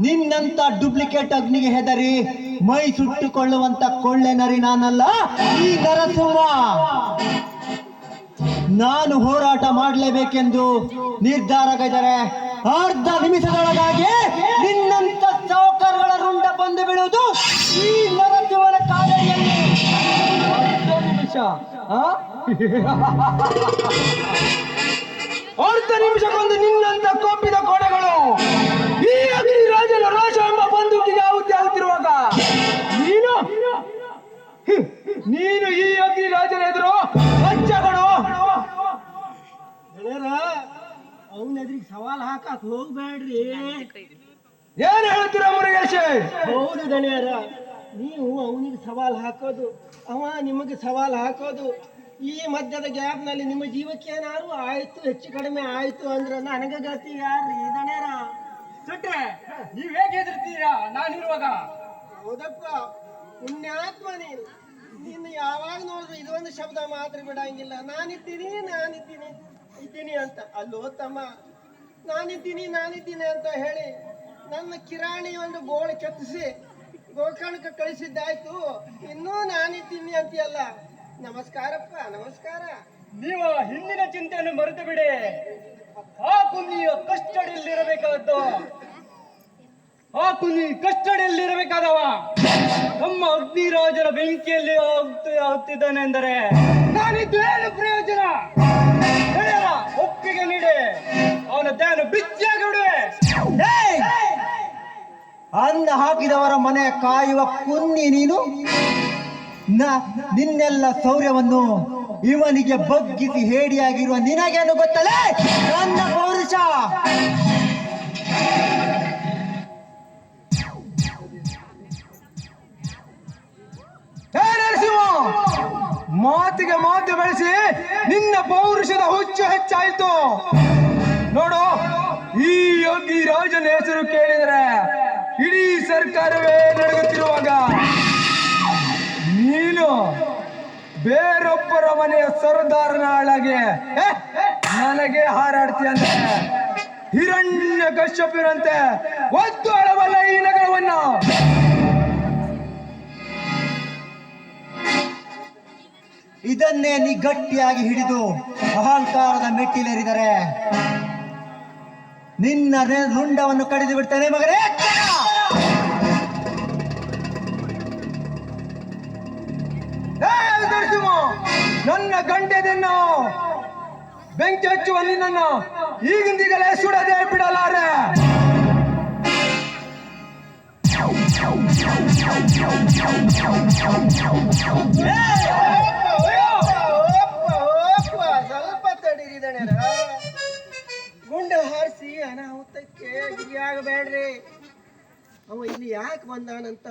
ನಿನ್ನಂತ ಡುಪ್ಲಿಕೇಟ್ ಅಗ್ನಿಗೆ ಹೆದರಿ ಮೈ ಸುಟ್ಟುಕೊಳ್ಳುವಂತ ಕೊಳ್ಳೆ ನರಿ ನಾನಲ್ಲ, ಈ ನರಸಿಂಹ. ನಾನು ಹೋರಾಟ ಮಾಡಲೇಬೇಕೆಂದು ನಿರ್ಧಾರಗೈದರೆ ಅರ್ಧ ನಿಮಿಷದೊಳಗಾಗಿ ನಿನ್ನಂತ ಸೌಕರ್ಯಗಳ ರುಂಡ ಬಂದು ಬಿಡುವುದು ಈ ನರಸಿಂಹನ ಕಾಲಡಿಯಲ್ಲಿ. ಅರ್ಧ ನಿಮಿಷ ಅರ್ಧ ನಿಮಿಷಕ್ಕೊಂದು ನಿನ್ನಂತ ಕೋಪಿದ ಕೊಡೆಗಳು ಈ ಅಗ್ನಿರಾಜನ ರೋಷ ಎಂಬ ಬಂದೂಕಿಗೆ ಆಹುತಿ ಆಗುತ್ತಿರುವಾಗ ನೀನು ಈ ಅಗ್ನಿರಾಜನ ಎದುರು ಲಜ್ಜಗಳು. ಅವನ ಎದುರಿಗೆ ಸವಾಲ್ ಹಾಕಕ್ ಹೋಗ್ಬೇಡ್ರಿ. ಏನ್ ಹೇಳ್ತೀರ ಮುರುಗೇಶ್? ಹೌದು ದಣಿಯರ, ನೀವು ಅವನಿಗೆ ಸವಾಲ್ ಹಾಕೋದು, ಅವ ನಿಮಗೆ ಸವಾಲ್ ಹಾಕೋದು, ಈ ಮಧ್ಯದ ಗ್ಯಾಪ್ ನಲ್ಲಿ ನಿಮ್ಮ ಜೀವಕ್ಕೆ ಏನಾದ್ರು ಆಯ್ತು, ಹೆಚ್ಚು ಕಡಿಮೆ ಆಯ್ತು ಅಂದ್ರೆ ನನಗ ಗತಿ ಯಾರ್ರಿ ದಣ್ಯರ? ಸುಟ್ರೆ ನೀವ್ ಹೇಗೆ ಹೆದರ್ತೀರಾ ನಾನಿರುವಾಗ? ಹೌದಪ್ಪ, ಪುಣ್ಯಾತ್ಮ ನೀನು. ನೀನು ಯಾವಾಗ ನೋಡಿದ್ರು ಇದೊಂದು ಶಬ್ದ ಮಾತ್ರ ಬಿಡಂಗಿಲ್ಲ, ನಾನಿದ್ದೀನಿ ನಾನಿದ್ದೀನಿ ಇದ್ದೀನಿ ಅಂತ. ಅಲ್ಲೋ ತಮ್ಮ, ನಾನಿದ್ದೀನಿ ಅಂತ ಹೇಳಿ ನನ್ನ ಕಿರಾಣಿ ಒಂದು ಗೋಳು ಕೆತ್ತಿಸಿ ಗೋಕರ್ಣಕ್ಕೆ ಕಳಿಸಿದ್ದಾಯ್ತು, ಇನ್ನೂ ನಾನಿದ್ದೀನಿ ಅಂತೀಯಲ್ಲ. ನಮಸ್ಕಾರಪ್ಪ, ನಮಸ್ಕಾರ. ನೀವು ಹಿಂದಿನ ಚಿಂತೆಯನ್ನು ಮರೆತು ಬಿಡಿ. ಆ ಕುಂದಿಯ ಕಸ್ಟಡಿಯಲ್ಲಿರಬೇಕಾದದ್ದು, ಆ ಕುಂದಿ ಕಸ್ಟಡಿಯಲ್ಲಿರಬೇಕಾದವ ನಮ್ಮ ಅಗ್ನಿರಾಜನ ಬೆಂಕಿಯಲ್ಲಿ ಆಗುತ್ತಿದ್ದಾನೆ ಎಂದರೆ ನಾನಿದ್ದು ಏನು ಪ್ರಯೋಜನ? ಗೆಳೆಯರ ಒಪ್ಪಿಗೆ ನೀಡಿ ಅವನ ಧ್ಯಾನ ಬಿಚ್ಚಾಗಿ ಬಿಡುವೆ. ಅನ್ನ ಹಾಕಿದವರ ಮನೆ ಕಾಯುವ ಕುನ್ನಿ ನೀನು. ನಿನ್ನೆಲ್ಲ ಶೌರ್ಯವನ್ನು ಇವನಿಗೆ ಬಗ್ಗಿಸಿ ಹೇಡಿಯಾಗಿರುವ ನಿನಗೇನು ಗೊತ್ತಲೇ ನನ್ನ ಪೌರುಷ? ನರಸಿಂಹ, ಮಾತಿಗೆ ಮಾತು ಬೆಳೆಸಿ ನಿನ್ನ ಪೌರುಷದ ಹುಚ್ಚು ಹೆಚ್ಚಾಯಿತು ನೋಡು. ಈ ಯೋಗಿ ರಾಜನ ಹೆಸರು ಕೇಳಿದರೆ ಇಡೀ ಸರ್ಕಾರವೇ ನಡುಗುತ್ತಿರುವಾಗ ನೀನು ಬೇರೊಬ್ಬರ ಮನೆಯ ಸರ್ದಾರನ ಹಾಳಾಗಿ ನನಗೆ ಹಾರಾಡ್ತೀಯ ಅಂದ್ರೆ ಹಿರಣ್ಯ ಕಶ್ಯಪಿನಂತೆ ಒತ್ತು ಅಳವಲ್ಲ ಈ ನಗರವನ್ನ. ಇದನ್ನೇ ನೀ ಗಟ್ಟಿಯಾಗಿ ಹಿಡಿದು ಅಹಂಕಾರದ ಮೆಟ್ಟಿಲೇರಿದರೆ ನಿನ್ನ ರುಂಡವನ್ನು ಕಡಿದು ಬಿಡ್ತೇನೆ ಮಗನೇ. ನನ್ನ ಗಂಟೆದನ್ನು ಬೆಂಕಿ ಹಚ್ಚುವ ನಿನ್ನನ್ನು ಈಗಿಂದೀಗಲೇ ಸುಡದೆ ಬಿಡಲಾರೆ. ಸ್ವಲ್ಪ ತಡೀರಿದಣ, ಗುಂಡು ಹಾರಿಸಿ ಅನಾಹುತಕ್ಕೆ ಗುರಿಯಾಗಬೇಡ್ರಿ. ಅವ ಇಲ್ಲಿ ಯಾಕೆ ಬಂದಾನಂತ